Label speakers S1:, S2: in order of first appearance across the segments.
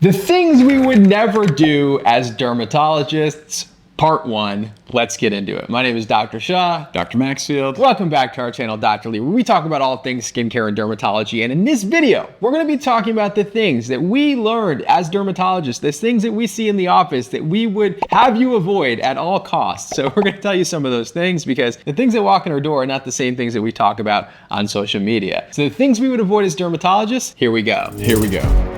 S1: The things we would never do as dermatologists, part 1. Let's get into it. My name is Dr. Shah.
S2: Dr. Maxfield.
S1: Welcome back to our channel, Dr. Lee, where we talk about all things skincare and dermatology. And in this video, we're going to be talking about the things that we learned as dermatologists, the things that we see in the office that we would have you avoid at all costs. So we're going to tell you some of those things because the things that walk in our door are not the same things that we talk about on social media. So the things we would avoid as dermatologists, here we go.
S2: Here we go.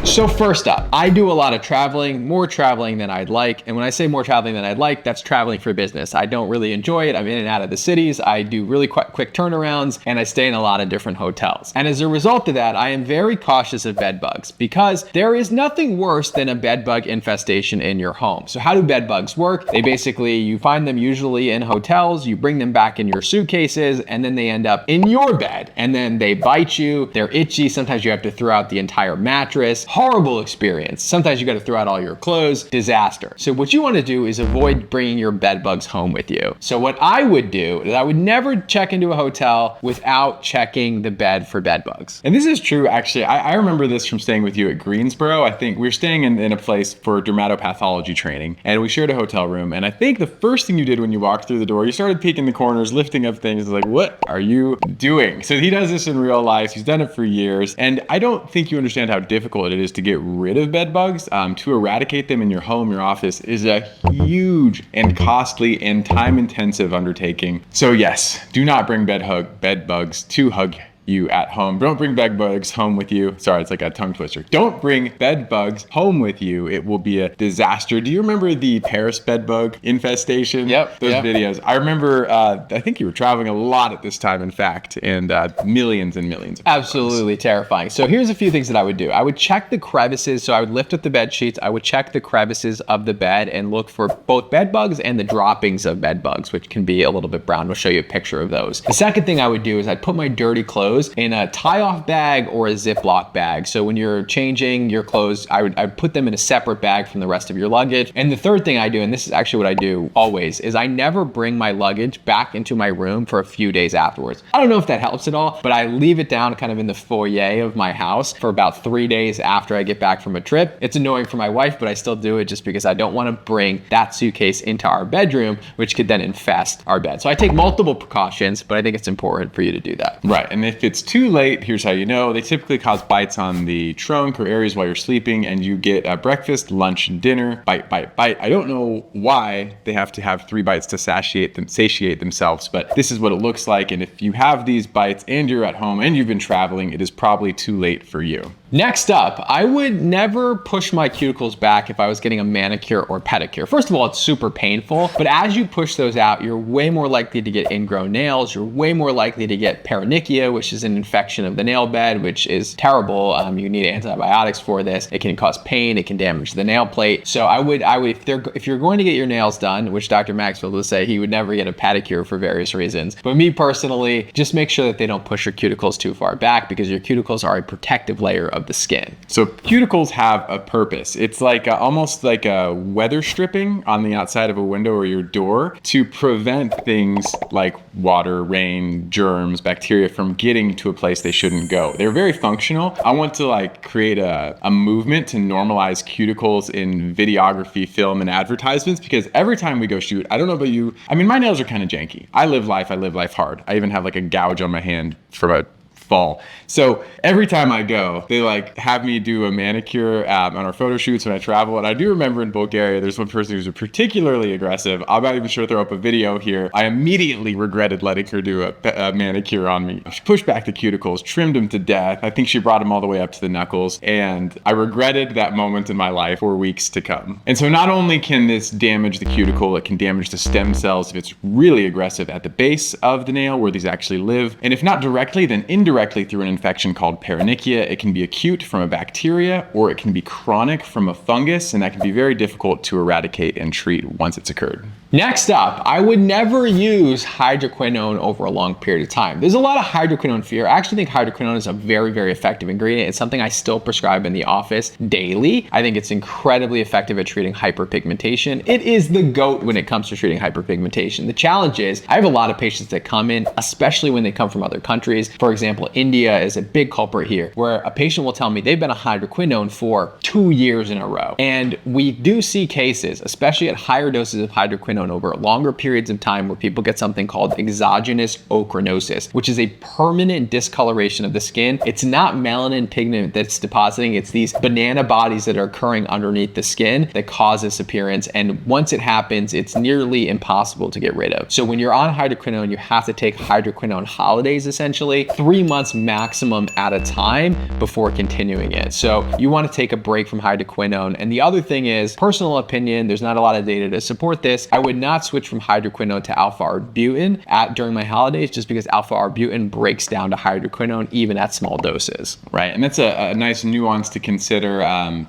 S1: So first up, I do a lot of traveling, more traveling than I'd like. And when I say more traveling than I'd like, that's traveling for business. I don't really enjoy it. I'm in and out of the cities. I do really quick turnarounds and I stay in a lot of different hotels. And as a result of that, I am very cautious of bed bugs because there is nothing worse than a bed bug infestation in your home. So how do bed bugs work? They basically, you find them usually in hotels, you bring them back in your suitcases, and then they end up in your bed. And then they bite you, they're itchy. Sometimes you have to throw out the entire mattress. Horrible experience. Sometimes you got to throw out all your clothes. Disaster. So what you want to do is avoid bringing your bed bugs home with you. So what I would do is I would never check into a hotel without checking the bed for bed bugs.
S2: And this is true, actually. I remember this from staying with you at Greensboro. I think we were staying in a place for dermatopathology training, and we shared a hotel room. And I think the first thing you did when you walked through the door, you started peeking the corners, lifting up things. Like, what are you doing? So he does this in real life. He's done it for years. And I don't think you understand how difficult it is to get rid of bed bugs. To eradicate them in your home, your office is a huge and costly and time-intensive undertaking. So yes, do not bring bed bugs to hug you at home. Don't bring bed bugs home with you. Sorry, it's like a tongue twister. Don't bring bed bugs home with you. It will be a disaster. Do you remember the Paris bed bug infestation?
S1: Yep.
S2: Those videos. I remember, I think you were traveling a lot at this time, in fact, and millions and millions of
S1: Absolutely terrifying. So here's a few things that I would do. I would check the crevices. So I would lift up the bed sheets. I would check the crevices of the bed and look for both bed bugs and the droppings of bed bugs, which can be a little bit brown. We'll show you a picture of those. The second thing I would do is I'd put my dirty clothes in a tie-off bag or a Ziploc bag. So when you're changing your clothes, I would put them in a separate bag from the rest of your luggage. And the third thing I do, and this is actually what I do always, is I never bring my luggage back into my room for a few days afterwards. I don't know if that helps at all, but I leave it down kind of in the foyer of my house for about 3 days after I get back from a trip. It's annoying for my wife, but I still do it just because I don't want to bring that suitcase into our bedroom, which could then infest our bed. So I take multiple precautions, but I think it's important for you to do that.
S2: Right, and if it's too late, here's how you know. They typically cause bites on the trunk or areas while you're sleeping, and you get breakfast, lunch, and dinner. Bite, bite, bite. I don't know why they have to have 3 bites to satiate themselves, but this is what it looks like. And if you have these bites and you're at home and you've been traveling, it is probably too late for you.
S1: Next up, I would never push my cuticles back if I was getting a manicure or pedicure. First of all, it's super painful, but as you push those out, you're way more likely to get ingrown nails. You're way more likely to get paronychia, which is an infection of the nail bed, which is terrible. You need antibiotics for this. It can cause pain. It can damage the nail plate. So I would, if you're going to get your nails done, which Dr. Maxfield would say he would never get a pedicure for various reasons. But me personally, just make sure that they don't push your cuticles too far back because your cuticles are a protective layer of the skin.
S2: So cuticles have a purpose. It's like almost like a weather stripping on the outside of a window or your door to prevent things like water, rain, germs, bacteria from getting to a place they shouldn't go. They're very functional. I want to like create a movement to normalize cuticles in videography, film, and advertisements because every time we go shoot, I don't know about you, I mean, my nails are kind of janky. I live life hard. I even have like a gouge on my hand from a fall. So every time I go, they like have me do a manicure on our photo shoots when I travel. And I do remember in Bulgaria, there's one person who's particularly aggressive. I'm not even sure to throw up a video here. I immediately regretted letting her do a manicure on me. She pushed back the cuticles, trimmed them to death. I think she brought them all the way up to the knuckles. And I regretted that moment in my life for weeks to come. And so not only can this damage the cuticle, it can damage the stem cells if it's really aggressive at the base of the nail where these actually live. And if not directly, then indirectly through an infection called paronychia. It can be acute from a bacteria or it can be chronic from a fungus, and that can be very difficult to eradicate and treat once it's occurred.
S1: Next up, I would never use hydroquinone over a long period of time. There's a lot of hydroquinone fear. I actually think hydroquinone is a very, very effective ingredient. It's something I still prescribe in the office daily. I think it's incredibly effective at treating hyperpigmentation. It is the GOAT when it comes to treating hyperpigmentation. The challenge is I have a lot of patients that come in, especially when they come from other countries. For example, India is a big culprit here, where a patient will tell me they've been on hydroquinone for 2 years in a row. And we do see cases, especially at higher doses of hydroquinone over longer periods of time, where people get something called exogenous ochronosis, which is a permanent discoloration of the skin. It's not melanin pigment that's depositing, it's these banana bodies that are occurring underneath the skin that cause this appearance. And once it happens, it's nearly impossible to get rid of. So when you're on hydroquinone, you have to take hydroquinone holidays, essentially 3 months maximum at a time before continuing it. So you want to take a break from hydroquinone. And the other thing is, personal opinion, there's not a lot of data to support this. I would not switch from hydroquinone to alpha-arbutin during my holidays, just because alpha-arbutin breaks down to hydroquinone even at small doses.
S2: Right, and that's a nice nuance to consider.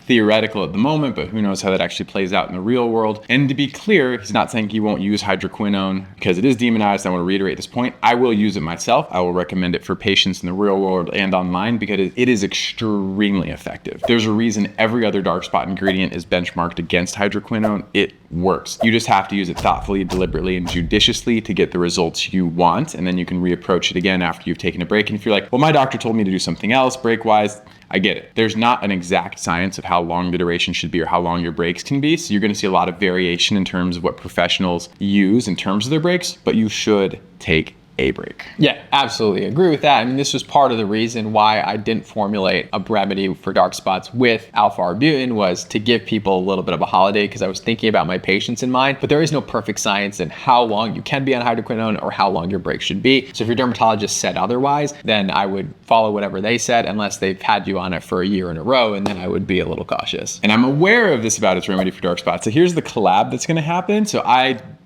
S2: Theoretical at the moment, but who knows how that actually plays out in the real world. And to be clear, he's not saying he won't use hydroquinone because it is demonized. I want to reiterate this point. I will use it myself. I will recommend it for patients in the real world and online because it is extremely effective. There's a reason every other dark spot ingredient is benchmarked against hydroquinone. It works. You just have to use it thoughtfully, deliberately, and judiciously to get the results you want. And then you can reapproach it again after you've taken a break. And if you're like, well, my doctor told me to do something else break-wise, I get it. There's not an exact science of how long the duration should be or how long your breaks can be. So you're going to see a lot of variation in terms of what professionals use in terms of their breaks, but you should take a break.
S1: Yeah, absolutely agree with that. I mean, this was part of the reason why I didn't formulate a remedy for dark spots with alpha-arbutin, was to give people a little bit of a holiday, because I was thinking about my patients in mind. But there is no perfect science in how long you can be on hydroquinone or how long your break should be. So if your dermatologist said otherwise, then I would follow whatever they said, unless they've had you on it for a year in a row, and then I would be a little cautious.
S2: And I'm aware of this about its remedy for dark spots. So here's the collab that's going to happen. So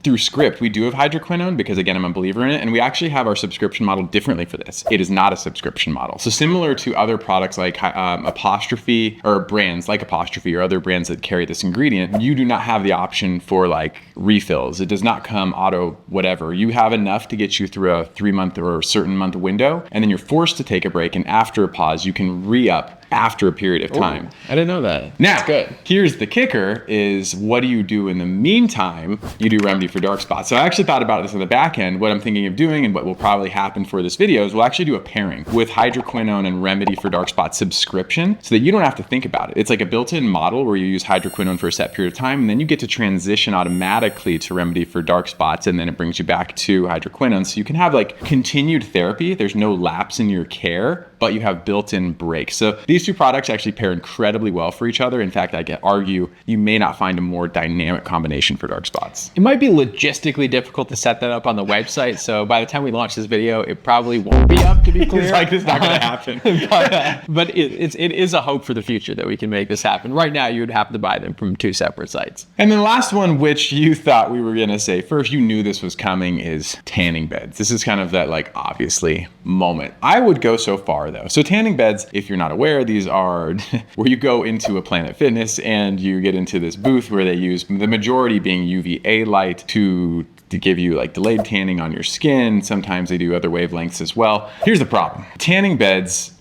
S2: through Script, we do have hydroquinone because, again, I'm a believer in it. And we actually have our subscription model differently for this. It is not a subscription model. So similar to other products like Apostrophe, or brands like Apostrophe or other brands that carry this ingredient, you do not have the option for like refills. It does not come auto whatever. You have enough to get you through a 3-month or a certain month window. And then you're forced to take a break. And after a pause, you can re-up after a period of time.
S1: Ooh, I didn't know that.
S2: Now,
S1: that's good.
S2: Here's the kicker is, what do you do in the meantime? You do remedy for dark spots. So I actually thought about this on the back end. What I'm thinking of doing and what will probably happen for this video is we'll actually do a pairing with hydroquinone and remedy for dark spot subscription, so that you don't have to think about it. It's like a built-in model where you use hydroquinone for a set period of time, and then you get to transition automatically to remedy for dark spots, and then it brings you back to hydroquinone. So you can have like continued therapy. There's no lapse in your care, but you have built-in breaks. So these two products actually pair incredibly well for each other. In fact, I could argue you may not find a more dynamic combination for dark spots.
S1: It might be logistically difficult to set that up on the website. So by the time we launch this video, it probably won't be up, to be clear.
S2: It's like, it's not going to happen.
S1: but it is a hope for the future that we can make this happen. Right now, you would have to buy them from 2 separate sites.
S2: And then the last one, which you thought we were going to say first, you knew this was coming, is tanning beds. This is kind of that like obviously moment. I would go so far though. So tanning beds, if you're not aware, these are where you go into a Planet Fitness and you get into this booth where they use the majority being UVA light to give you like delayed tanning on your skin. Sometimes they do other wavelengths as well. Here's the problem. Tanning beds,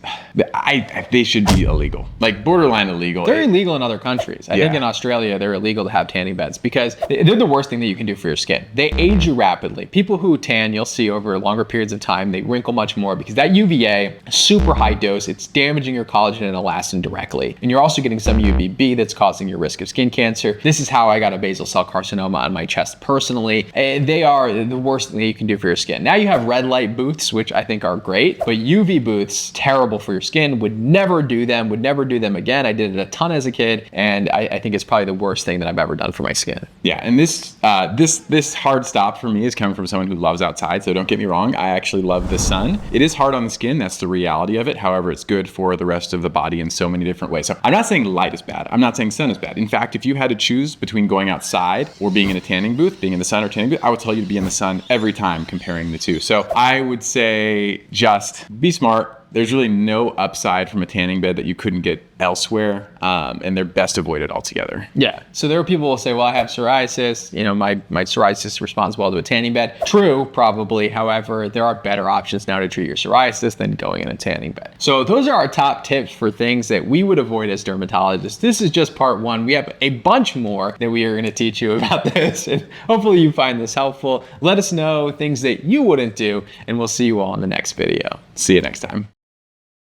S2: they should be illegal, like borderline illegal.
S1: They're illegal in other countries. I think in Australia, they're illegal to have tanning beds because they're the worst thing that you can do for your skin. They age you rapidly. People who tan, you'll see over longer periods of time, they wrinkle much more because that UVA, super high dose, it's damaging your collagen and elastin directly. And you're also getting some UVB that's causing your risk of skin cancer. This is how I got a basal cell carcinoma on my chest personally. And they are the worst thing you can do for your skin. Now you have red light booths, which I think are great, but UV booths, terrible for your skin. Would never do them again. I did it a ton as a kid, and I think it's probably the worst thing that I've ever done for my skin.
S2: Yeah, and this hard stop for me is coming from someone who loves outside, so don't get me wrong, I actually love the sun. It is hard on the skin, that's the reality of it. However, it's good for the rest of the body in so many different ways. So I'm not saying light is bad. I'm not saying sun is bad. In fact, if you had to choose between going outside or being in a tanning booth, being in the sun or tanning booth, I would tell you to be in the sun every time comparing the two. So I would say just be smart. There's really no upside from a tanning bed that you couldn't get elsewhere, and they're best avoided altogether.
S1: Yeah. So there are people who will say, well, I have psoriasis. You know, my psoriasis responds well to a tanning bed. True, probably. However, there are better options now to treat your psoriasis than going in a tanning bed. So those are our top tips for things that we would avoid as dermatologists. This is just part one. We have a bunch more that we are going to teach you about this. And hopefully you find this helpful. Let us know things that you wouldn't do, and we'll see you all in the next video.
S2: See you next time.